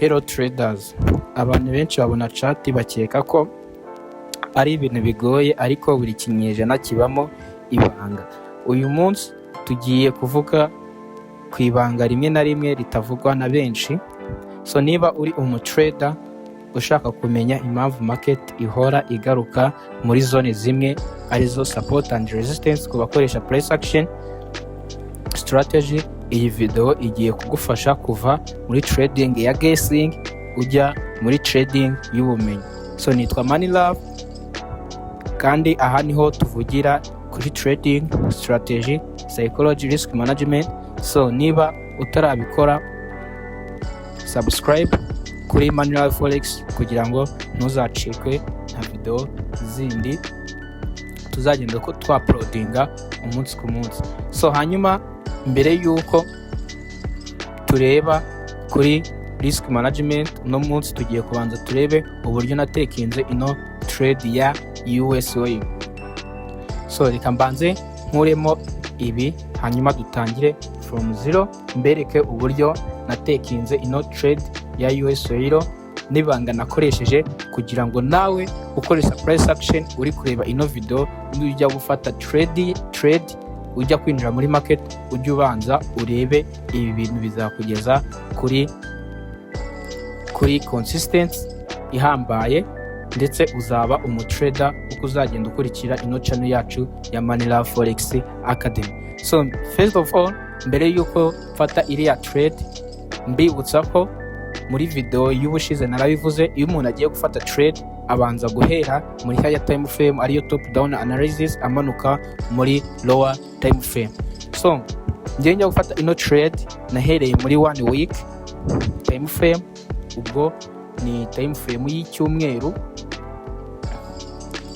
Hello traders, abantu benshi babona chat bakeka ko ari ibintu bigoye ariko buri kinyejana kibamo ibanga. Uyu munsi tugiye kuvuga ku ibanga rimwe na rimwe ritavugwa na benshi. So niba uri umutrader ushaka kumenya impamvu market ihora igaruka muri zone zimwe arizo support and resistance ku bakoresha price action strategy, iyi video igiye kugufasha kuva muri trading ya guessing ujya muri trading y'ubumenyi. So nitwa Money Love kandi aha niho tuvugira kuri trading strategy, psychology, risk management. So niba utarabikora subscribe kuri Money Love Forex kugira ngo ntuzacikwe na video zindi tuzagenda ko twa-uploadinga umunsi ku munsi. So hanyuma mbere yuko tureba kuri risk management, no munsi tugiye kubanza turebe uburyo natekinze ino trade ya USD. So reka mbanze nkuremo ibi hanyuma dutangire from zero, mbereke uburyo natekinze ino trade ya USD n'ibanga nakoresheje kugira ngo nawe ukoresha price action uri kureba ino video ujya gufata trade ujya kwinjira muri market ujye ubanza urebe ibi bintu bizakugeza kuri consistency ihambaye, ndetse uzaba umutrader uko uzagenda ukurikira ino channel yacu ya Money Love Forex Academy. So first of all, mbere yuko mfata iriya trade mbibutsa ko muri video y'ubushize narabivuze, iyo umuntu agiye gufata trade abanza guhera muri higher time frame ariyo top down analysis amanuka muri lower time frame. So njye njya gufata ino trade nahereye muri 1 week time frame, ubwo ni time frame y'icyumweru.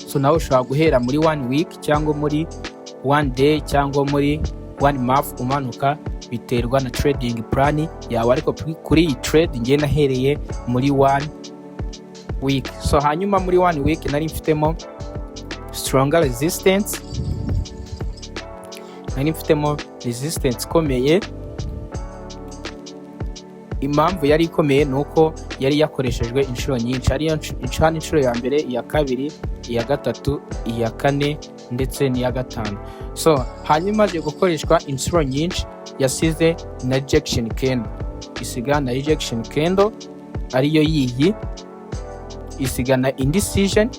So nawe ushobora guhera muri 1 week cyangwa muri 1 day cyangwa muri 1 month umanuka, biterwa na trading plan yawe, ariko kuri iyi trade njye nahereye muri 1 week. So hanyuma muri 1 week nari mfitemo stronger resistance, ikomeye. Impamvu yari ikomeye nuko yari yakoreshejwe inshuro nyinshi, ariyo inshuro ya mbere, iya kabiri, iya gatatu, iya kane ndetse n'iya gatanu. So hanyuma aje gukoreshwa inshuro nyinshi yasize na rejection candle, isiga na rejection candle ariyo yiyi, isiga na indecision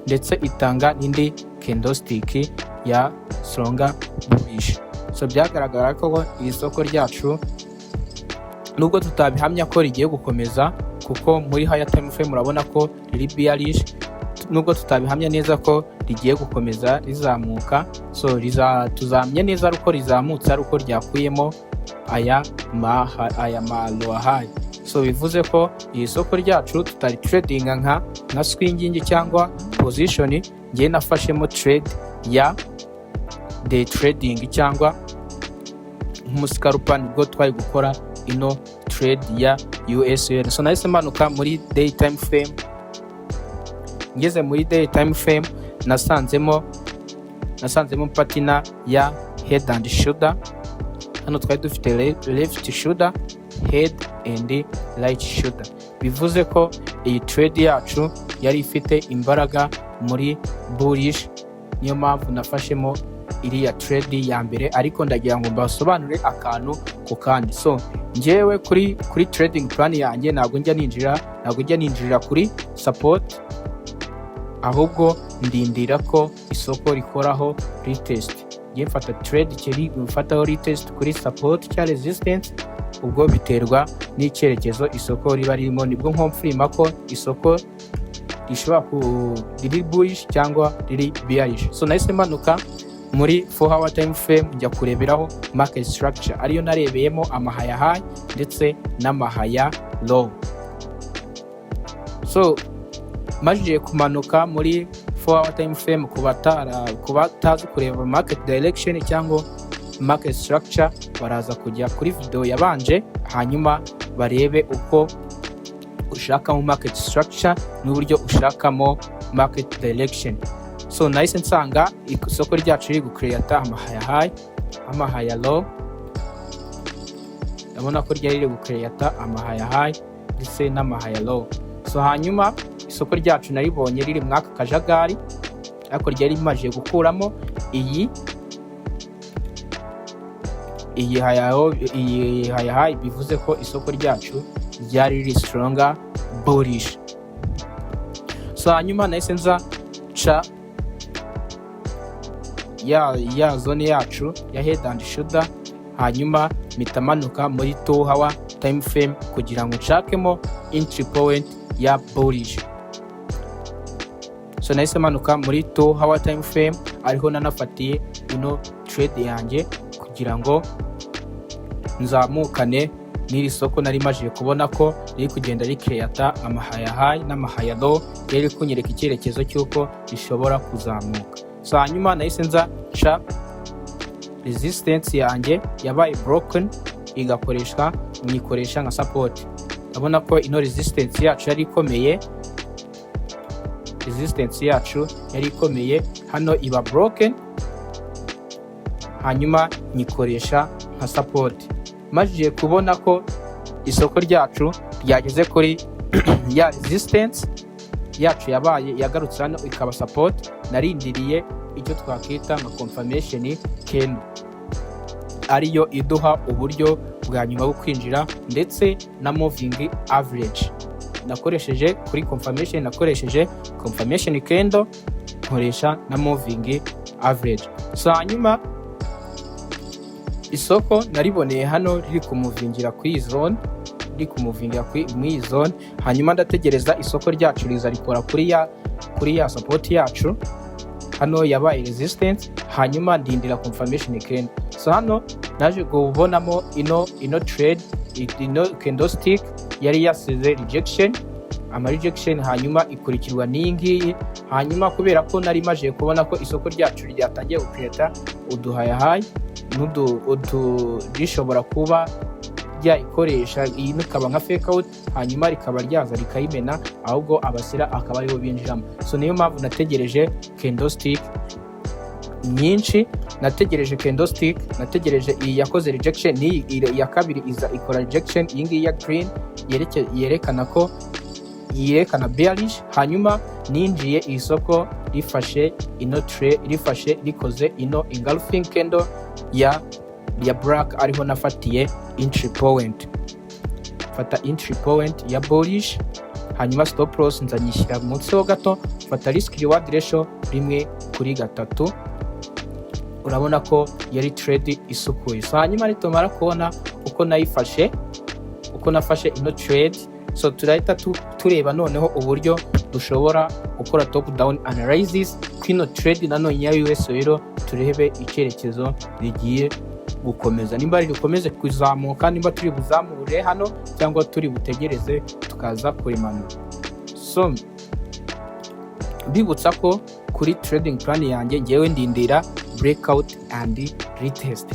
ndetse itanga n'indi candlestick ya stronger bullish. So byagaragara ko iri soko ryacu nubwo tutabihamya ko rigiye gukomeza, kuko muri higher time frame urabona ko riri bearish, nubwo tutabihamya neza ko rigiye gukomeza rizamuka. So tuzamye neza uko rizamutse ari uko ryakuyemo aya lower high. So bivuze ko iyi soko ryacu tutari trading nka swinging cyangwa position. Ngiye nafashemo trade ya day trading cyangwa nk'umuscarupa, nibwo twari gukora ino trade ya USD. So nahise manuka muri day time frame. Ngeze muri day time frame nasanzemo patina ya head and shoulder. Hano twari dufite left shoulder, head and right shoulder. Bivuze ko iyi trade yacu yari ifite imbaraga muri bullish, niyo mpamvu nafashemo iriya trade ya mbere, ariko ndagira ngo mbasobanure akantu ku kandi. So njyewe kuri trading plan yanjye ntabwo njya ninjirira kuri support, ahubwo ndindira ko isoko rikoraho retest. Ngiye mfata trade kiri gufataho retest kuri support cya resistance, ubwo biterwa n'icyerekezo isoko riba ririmo, nibwo nkomfirima ko isoko rishobora riri bullish cyangwa riri bearish. So nahise manuka muri 4 hour time frame njya kureberaho market structure, ariyo narebeyemo amahaya high ndetse n'amahaya low. So majije kumanuka muri 4 hour time frame, kuba tazi kureba market direction cyangwa market structure, baraza kujya kuri video yabanje hanyuma barebe uko ushakamo market structure n'uburyo ushakamo market direction. So nahise nsanga isoko ryacu riri gucreate amahaya high, amahaya low. Ndabona ko ryari riri gucreate amahaya high ndetse n'amahaya low. So hanyuma isoko ryacu naribonye riri mwaka kajagari, ariko ryari rimaje gukuramo iyi high, bivuze ko isoko ryacu ryari riri stronger bullish. So hanyuma nahise nza ca ya zone yacu ya head and shoulder, hanyuma mitamanuka muri 2 hour time frame kugira ngo nshakemo entry point ya bullish. So nahise manuka muri 2 hour time frame, ariho nanafatiye ino trade yanjye kugira ngo nzamukane n'iri soko nari maje kubona ko riri kugenda ricreata amahaya high n'amahaya low, riri kunyereka icyerekezo cy'uko rishobora kuzamuka. So hanyuma nahise nza ca resistance yanjye yabaye broken, igakoreshwa nyikoresha nka support. Ndabona ko ino resistance yacu yari ikomeye, hano iba broken, hanyuma nyikoresha nka support. Majije kubona ko isoko ryacu ryageze kuri ya resistance yacu yagarutse hano ikaba support, narindiriye icyo twakita nka confirmation candle, ariyo iduha uburyo bwa nyuma bwo kwinjira, ndetse na moving average. Nakoresheje kuri confirmation, nakoresheje confirmation candle, nkoresha na moving average. So hanyuma isoko nariboneye hano riri kumuvingira ku zone, hanyuma ndategereza isoko ryacu riza rikora kuri ya support yacu, hano yabaye resistance, hanyuma ndindira confirmation candle. So hano naje kubonamo ino trade, ino candlestick yari yasize rejection, rejection, hanyuma ikurikirwa n'iyi ngiyi. Hanyuma kubera ko nari maje kubona ko isoko ryacu ryatangiye gucreata uduhaya high rishobora kuba ryayikoresha iyi ikaba nka fake out, hanyuma rikaba ryaza rikayimena, ahubwo abasira akaba aribo binjiramo. So niyo mpamvu nategereje candlestick nyinshi, nategereje iyi yakoze rejection, n'iyi ya kabiri iza ikora rejection, iyi ngiyi ya green yerekana bearish, hanyuma ninjiye isoko rikoze ino engulfing candle ya black, ariho nafatiye entry point. Fata entry point ya bullish, hanyuma stop loss nzanyishyira munsi ho gato, fata risk reward ratio 1:3. Urabona ko yari trade isukuye. So hanyuma nitomara kubona uko nafashe ino trade, so turahita tureba noneho uburyo dushobora gukora top down analysis kwino trade nanone ya US rero, turebe icyerekezo rigiye gukomeza, nimba rikomeze kuzamuka, nimba turi buzamure hano cyangwa turi butegereze tukaza kurimanura. So bibutsa ko kuri trading plan yanjye ngewe ndindira breakout and retest.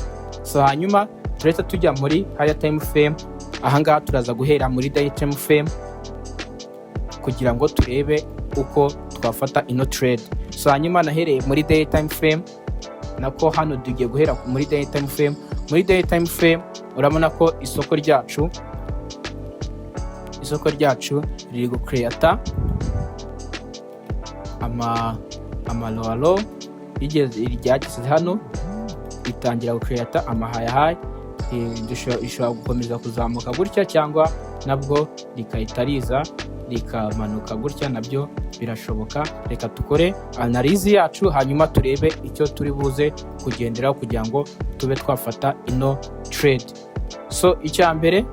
So hanyuma turahita tujya muri higher time frame, ahangaha turaza guhera muri day time frame kugira ngo turebe uko twafata ino trade. So hanyuma nahereye muri day time frame, nako hano tugiye guhera muri day time frame. Muri day time frame urabona ko isoko ryacu riri gucreata ama low ryageze hano, ritangira gucreata amahaya high, ishobora gukomeza kuzamuka gutya cyangwa nabwo rikahita rikamanuka gutya, nabyo birashoboka. Reka tukore analyze yacu, hanyuma turebe icyo turi buze kugenderaho kugira ngo tube twafata ino trade. So icyambere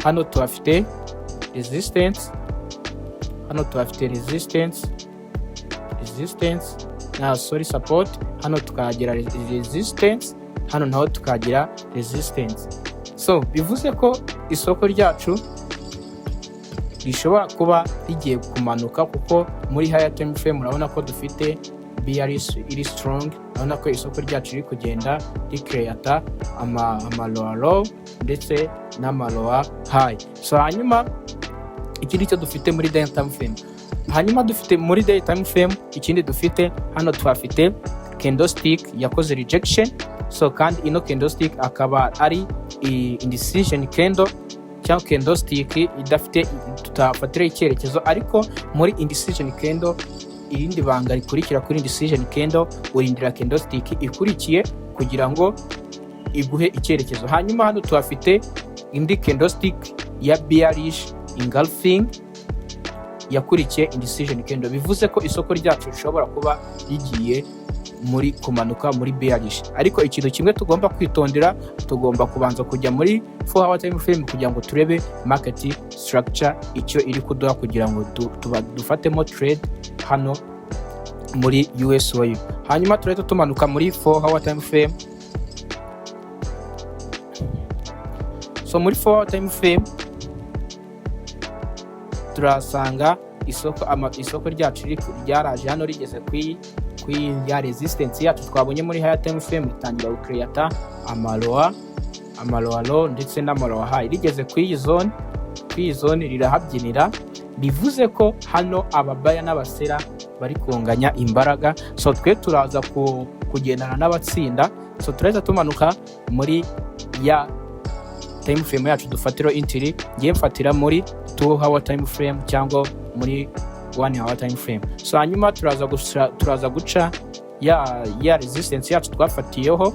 hano tuhafite resistance, support, hano tukagira resistance, hano naho tukagira resistance. So bivuze ko isoko ryacu rishobora kuba rigiye kumanuka, kuko muri higher time frame urabona ko dufite bearish iri strong, urabona ko isoko ryacu riri kugenda ricreata ama lower low ndetse n'ama lower high. So hanyuma ikindi cyo dufite muri day time frame, hanyuma dufite muri day time frame ikindi dufite hano twafite candlestick yakoze rejection. So kandi ino candlestick akaba ari indecision candle cyangwa candlestick idafite tutafatira icyerekezo, ariko muri indecision candle irindi banga rikurikira kuri indecision candle urindira candlestick ikurikiye kugira ngo iguhe icyerekezo. Hanyuma hano tuhafite indi candlestick ya bearish engulfing yakurikiye indecision candle, bivuze ko isoko ryacu rishobora kuba rigiye muri kumanuka muri bearish. Ariko ikintu kimwe tugomba kwitondera, tugomba kubanza kujya muri 4 hour time frame kugira ngo turebe market structure icyo iri kuduha kugira ngo dufatemo trade hano muri USD. Hanyuma turahita tumanuka muri 4 hour time frame. So muri 4 hour time frame turasanga isoko ryacu ryaraje hano rigeze kuri ya resistance yacu twabonye muri higher time frame, ritangira gucreate amaloa low ndetse n'amaloa high, rigeze kuri iyi zone rirahabyinira, bivuze ko hano ababaya n'abasera bari kunganya imbaraga. So twe turaza kugendana n'abatsinda. So turahita tumanuka muri ya time frame yacu dufatiro entry, ngiye mfatira muri 2 hour time frame cyangwa muri 1 hour time frame. So hanyuma turaza guca ya resistance yacu twafatiyeho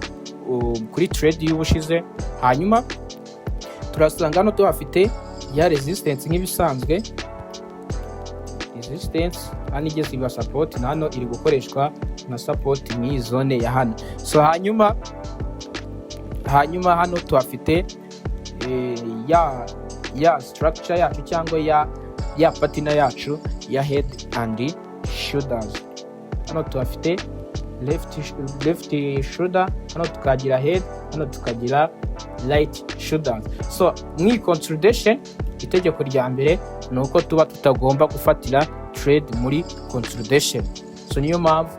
kuri trade y'ubushize. Hanyuma turasanga hano tuhafite ya resistance nk'ibisanzwe, resistance hano igeze iba support, na hano iri gukoreshwa na support mu zone ya hano. So hanyuma hano tuhafite ya structure yacu cyangwa ya patina yacu ya head and shoulders. Hano tuhafite left shoulder, hano tukagira head, hano tukagira right shoulders. So muri consolidation itegeko rya mbere ni uko tuba tutagomba gufatira trade muri consolidation. So niyo mpamvu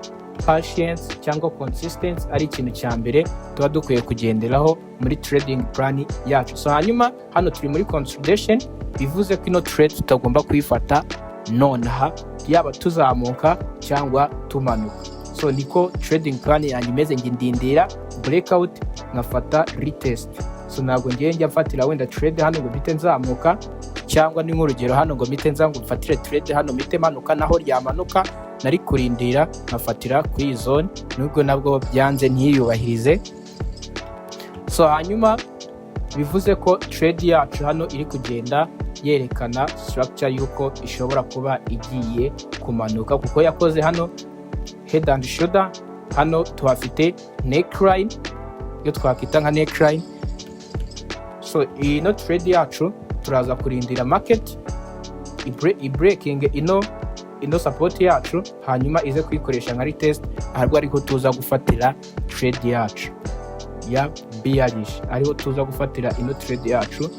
patience cyangwa consistency ari ikintu cya mbere tuba dukwiye kugenderaho muri trading plan yacu. So hanyuma hano turi muri consolidation, bivuze ko ino trade tutagomba kuyifata nonaha, yaba tuzamuka cyangwa tumanuka. So niko trading plan yanjye imeze, ndindira breakout nkafata retest. So ntabwo ngiye njya mfatira wenda trade hano ngo mpite nzamuka, cyangwa ni nk'urugero hano ngo mpite nza ngo mfatire trade hano mpite manuka, naho ryamanuka nari kurindira nkafatira kuri iyi zone, nubwo nabwo byanze ntiyubahirize. So hanyuma bivuze ko trade yacu hano iri kugenda yerekana structure yuko ishobora kuba igiye kumanuka, kuko yakoze hano head and shoulder, hano tuhafite neckline yo twakita nka neckline. So ino trade yacu turaza kurindira market breaking ino support yacu, hanyuma ize kuyikoresha nka retest, ahubwo ariko tuza gufatira trade yacu ya bearish, ariho tuza gufatira ino trade yacu.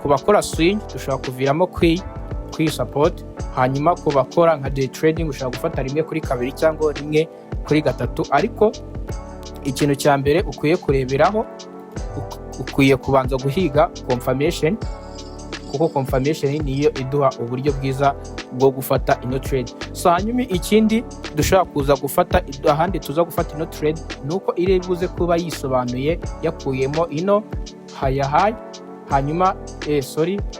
Kubakora swing dushobora kuviramo kuri support, hanyuma kubakora nka day trading ushobora gufata rimwe kuri kabiri cyangwa rimwe kuri gatatu. Ariko ikintu cya mbere ukwiye kureberaho, ukwiye kubanza guhiga confirmation, kuko confirmation niyo iduha uburyo bwiza bwo gufata ino trade. So hanyuma ikindi dushobora kuza gufata ahandi tuza gufata ino trade nuko iri buze kuba yisobanuye yakuyemo ino higher high, hanyuma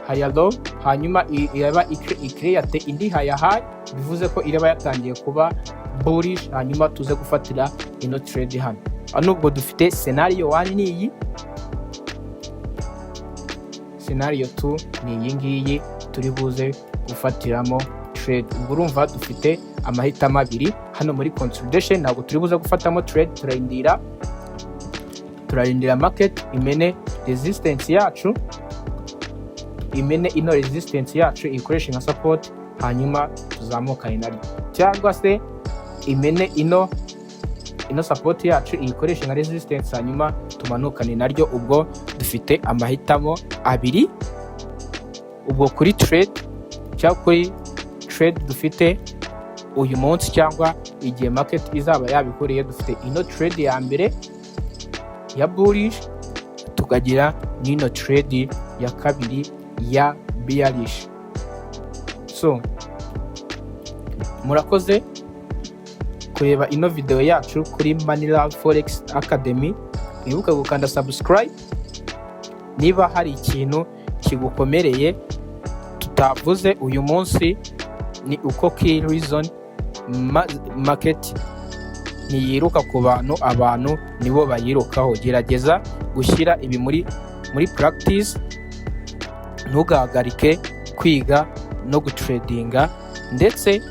higher low, hanyuma iraba icreate indi higher high, bivuze ko iraba yatangiye kuba bullish, hanyuma tuze gufatira ino trade hano. Nubwo dufite scenario 1 ni iyi, scenario 2 ni iyi ngiyi turi buze gufatiramo trade. Ubwo urumva dufite amahitamo abiri hano muri consolidation. Ntabwo turi buze gufatamo trade, turarindira market imene resistance yacu, imene ino resistance yacu ikoresha nka support, hanyuma tuzamukane naryo, cyangwa se imene ino support yacu iyikoresha nka resistance, hanyuma tumanukane naryo. Ubwo dufite amahitamo abiri. Ubwo kuri trade cyangwa kuri trade dufite uyu munsi cyangwa igihe market izaba yabikoreye, dufite ino trade ya mbere ya bullish, tukagira n'ino trade ya kabiri ya bearish. So murakoze kureba ino video yacu kuri Manila Forex Academy. Mwibuke gukanda subscribe niba hari ikintu kigukomereye tutavuze uyu munsi ni uko key reason market ntiyiruka ku bantu, abantu nibo bayirukaho. Gerageza gushyira ibi muri practice, ntugahagarike kwiga no gutradinga, ndetse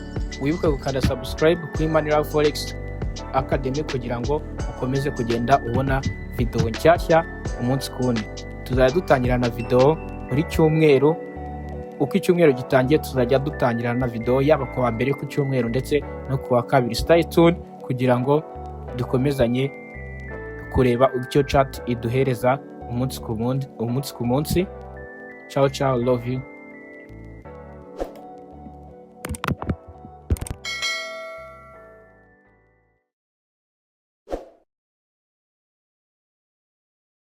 wibuke gukanda subscribe kuri Manira Forex Academy kugira ngo ukomeze kugenda ubona video nshyashya umunsi ku wundi. Tuzajya dutangira na video buri cyumweru, uko icyumweru gitangiye tuzajya dutangira na video yaba ku wa mbere ku cyumweru ndetse no ku wa kabiri. Stay tuned kugira ngo dukomezanye kureba icyo chat iduhereza umunsi ku munsi. Ciao ciao, love you.